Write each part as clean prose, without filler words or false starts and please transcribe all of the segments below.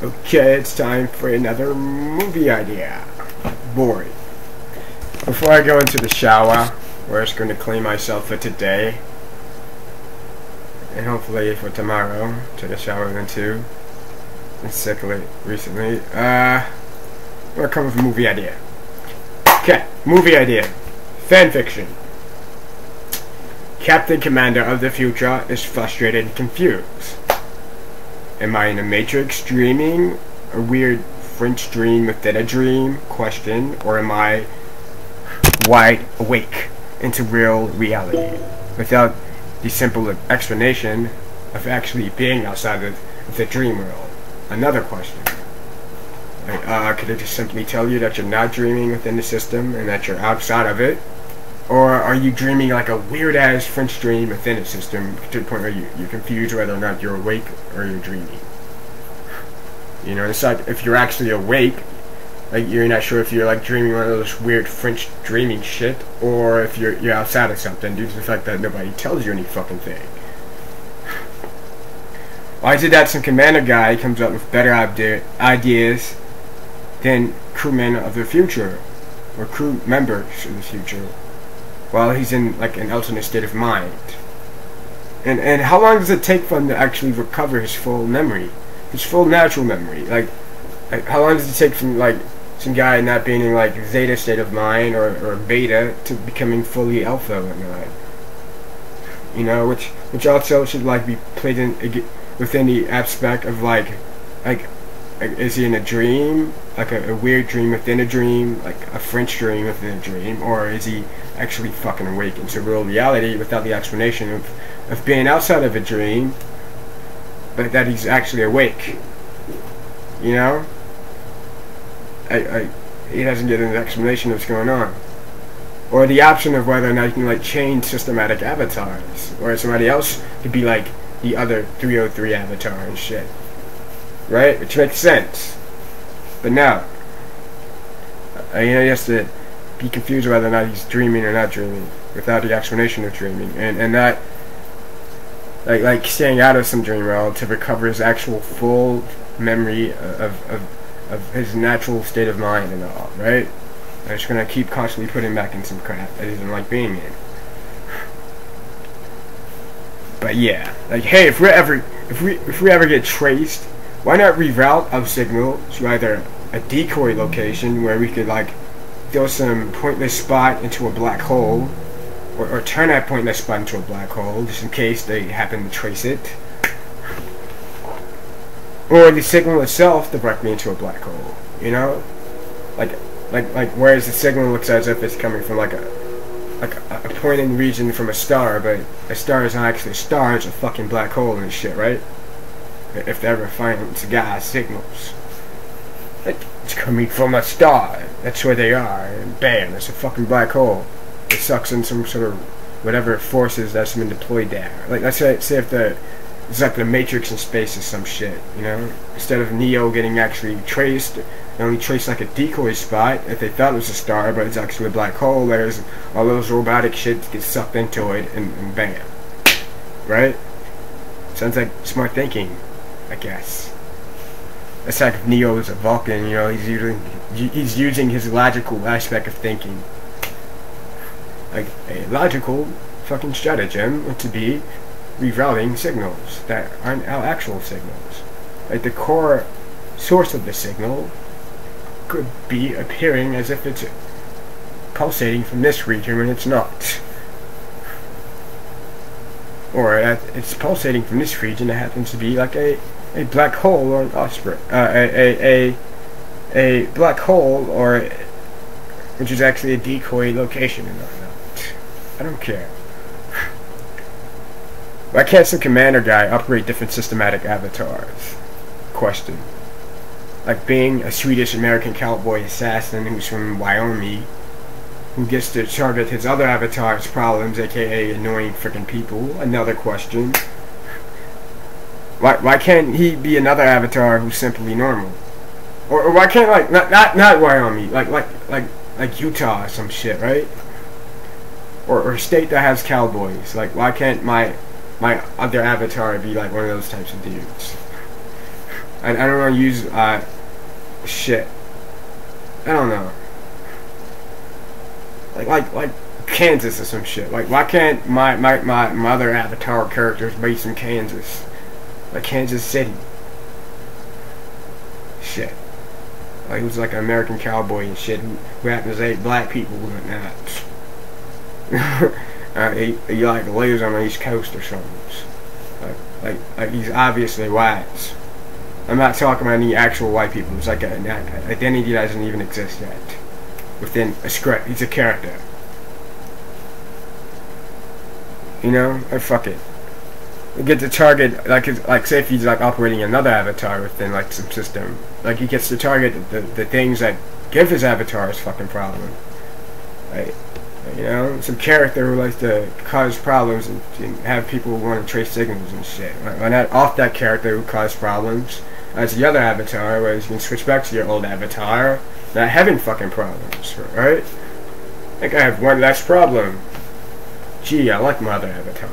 Okay, it's time for another movie idea. Boy. Before I go into the shower, we're just going to clean myself for today. And hopefully for tomorrow, take a shower then too. Been sick recently. I'm going to come with a movie idea. Okay, movie idea. Fanfiction. Captain Commander of the future is frustrated and confused. Am I in a Matrix dreaming? A weird French dream within a dream? Question. Or am I wide awake into real reality? Without the simple explanation of actually being outside of the dream world. Another question. Could I just simply tell you that you're not dreaming within the system and that you're outside of it? Or are you dreaming like a weird-ass French dream within a system to the point where you're confused whether or not you're awake or you're dreaming? You know, it's like if you're actually awake, like you're not sure if you're like dreaming one of those weird French dreaming shit, or if you're outside of something due to the fact that nobody tells you any fucking thing. Why is it that some commander guy comes up with better ideas than crewmen of the future, or crew members of the future, while he's in like an alternate state of mind? And how long does it take for him to actually recover his full memory, his full natural memory? Like how long does it take from like some guy not being in like zeta state of mind or beta to becoming fully alpha and whatnot? You know, which also should like be played in within the aspect of like is he in a dream, like a weird dream within a dream, like a French dream within a dream, or is he actually fucking awake into real reality without the explanation of being outside of a dream, but that he's actually awake? You know? He doesn't get an explanation of what's going on. Or the option of whether or not you can like change systematic avatars, or somebody else could be like the other 303 avatar and shit. Right? Which makes sense. But no. You know, he has to be confused whether or not he's dreaming or not dreaming without the explanation of dreaming. And not like staying out of some dream world to recover his actual full memory of his natural state of mind and all, right? I'm just gonna keep constantly putting back in some crap that he doesn't like being in. But yeah, like hey, if we ever get traced, why not reroute our signal to either a decoy location where we could like throw some pointless spot into a black hole, or turn that pointless spot into a black hole just in case they happen to trace it, or the signal itself directly into a black hole. You know, like whereas the signal looks as if it's coming from like a pointing region from a star, but a star is not actually a star; it's a fucking black hole and shit, right? If they ever find cigar signals, like it's coming from a star, that's where they are, and bam, it's a fucking black hole. It sucks in some sort of whatever forces that's been deployed there. Like let's say if it's like the Matrix in space or some shit, you know? Instead of Neo getting actually traced, they only trace like a decoy spot if they thought it was a star, but it's actually a black hole. There's all those robotic shit get sucked into it, and bam, right? Sounds like smart thinking, I guess. It's like if Neo is a Vulcan, you know, he's using his logical aspect of thinking. Like a logical fucking stratagem would to be rerouting signals that aren't our actual signals. Like the core source of the signal could be appearing as if it's pulsating from this region when it's not. Or it's pulsating from this region that happens to be like a black hole or an offspring. A black hole, or which is actually a decoy location and whatnot. I don't care. Why can't some commander guy operate different systematic avatars? Question. Like being a Swedish American cowboy assassin who's from Wyomig, who gets to target his other avatar's problems, aka annoying freaking people. Another question. Why can't he be another avatar who's simply normal? Or why can't like not Wyoming, like Utah or some shit, right? Or a state that has cowboys. Like why can't my other avatar be like one of those types of dudes? I don't want to use shit. I don't know. Like Kansas or some shit. Like, why can't my other avatar characters based in Kansas? Like Kansas City. Shit. Like, he was like an American cowboy and shit who happens to hate black people and that. He like lives on the East Coast or something. Like he's obviously white. I'm not talking about any actual white people. It's like an identity that doesn't even exist yet within a script. He's a character. You know? Or fuck it. You get to target, like say if he's like operating another avatar within like some system, like he gets to target the things that give his avatar his fucking problem. Right? You know, some character who likes to cause problems and have people want to trace signals and shit. Why not off that character who caused problems as the other avatar, where you can switch back to your old avatar, not having fucking problems, right? I think I have one less problem. Gee, I like my other avatar.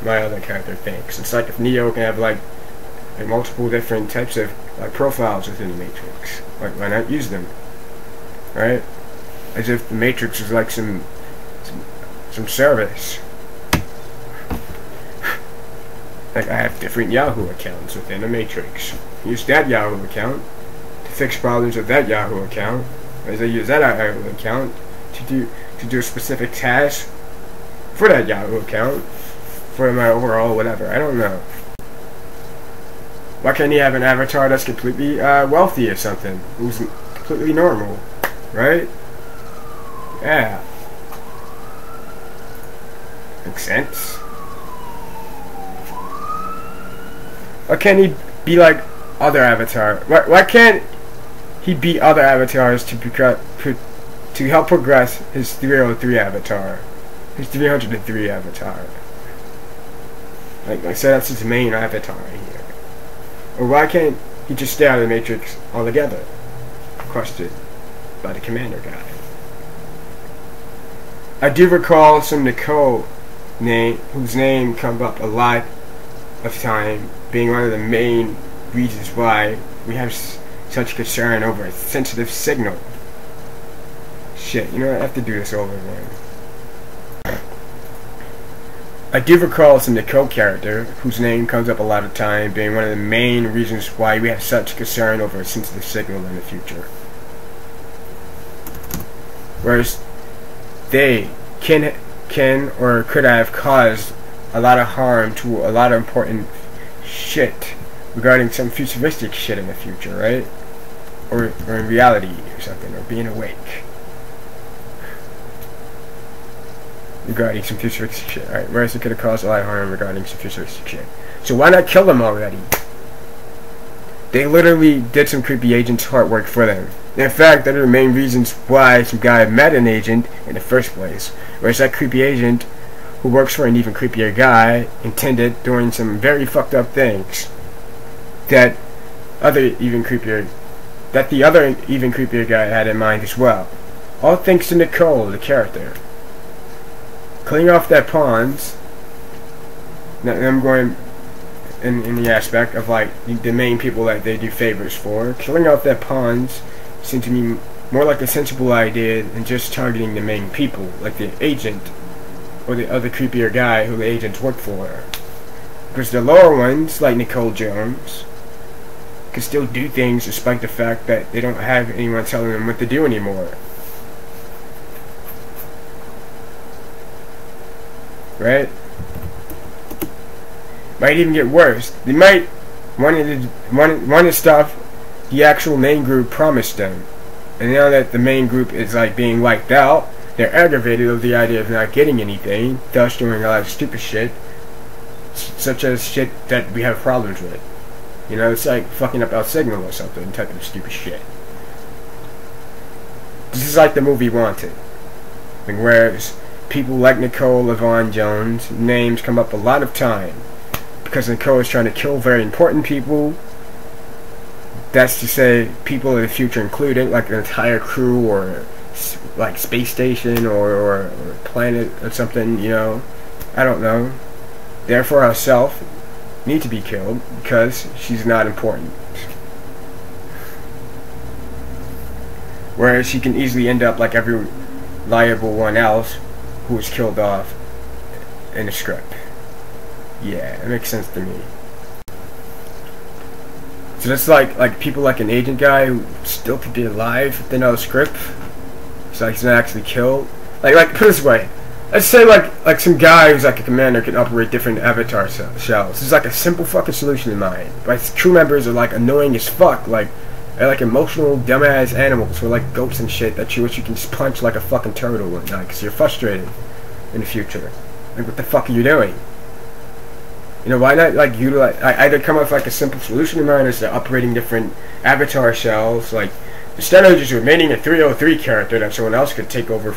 My other character thinks. It's like if Neo can have like multiple different types of profiles within the Matrix. Like, why not use them? Right? As if the Matrix is like some service. Like, I have different Yahoo accounts within the Matrix. Use that Yahoo account to fix problems with that Yahoo account. As I use that Yahoo account to do a specific task for that Yahoo account for my overall whatever. I don't know. Why can't he have an avatar that's completely wealthy or something? Who's completely normal, right? Yeah. Makes sense. Why can't he be like other avatar? Why can't he be other avatars to help progress his 303 avatar? His 303 avatar. Like I said, that's his main avatar right here. Or why can't he just stay out of the Matrix altogether? Question by the commander guy. I do recall some Nicole whose name comes up a lot of time, being one of the main reasons why we have such concern over a sensitive signal. Shit, you know what? I have to do this over again. I do recall some Nicole character whose name comes up a lot of time, being one of the main reasons why we have such concern over a sensitive signal in the future. Whereas they can or could have caused a lot of harm to a lot of important shit regarding some futuristic shit in the future, right? Or in reality or something, or being awake. Regarding some futuristic shit, right? Whereas it could have caused a lot of harm regarding some futuristic shit. So why not kill them already? They literally did some creepy agent's hard work for them. In fact, that are the main reasons why some guy met an agent in the first place. Whereas that creepy agent, who works for an even creepier guy, intended doing some very fucked up things that the other even creepier guy had in mind as well. All thanks to Nicole, the character. Cleaning off that pawns. Now I'm going in the aspect of like the main people that they do favors for. Killing off that pawns seemed to me more like a sensible idea than just targeting the main people, like the agent or the other creepier guy who the agents work for. Because the lower ones, like Nicole Jones, can still do things despite the fact that they don't have anyone telling them what to do anymore. Right? Might even get worse. They might want to stop the actual main group promised them. And now that the main group is like being wiped out, they're aggravated with the idea of not getting anything, thus doing a lot of stupid shit, such as shit that we have problems with. You know, it's like fucking up our signal or something, type of stupid shit. This is like the movie Wanted. Like, whereas people like Nicole Yvonne Jones names come up a lot of time because Nicole is trying to kill very important people. That's to say, people in the future included, like an entire crew or like space station or planet or something, you know. I don't know. Therefore herself, need to be killed because she's not important. Whereas she can easily end up like every liable one else who was killed off in the script. Yeah, it makes sense to me. So that's like people like an agent guy who still could be alive within the script. So like he's not actually killed. Like put it this way. Let's say like some guy who's like a commander can operate different avatar shells. There's like a simple fucking solution in mind. But his crew members are like annoying as fuck. Like they're like emotional dumbass animals or like goats and shit that you wish you can just punch like a fucking turtle at night because you're frustrated in the future. Like what the fuck are you doing? You know, why not like utilize either come up with like a simple solution in mind as to operating different avatar shells, like instead of just remaining a 303 character that someone else could take over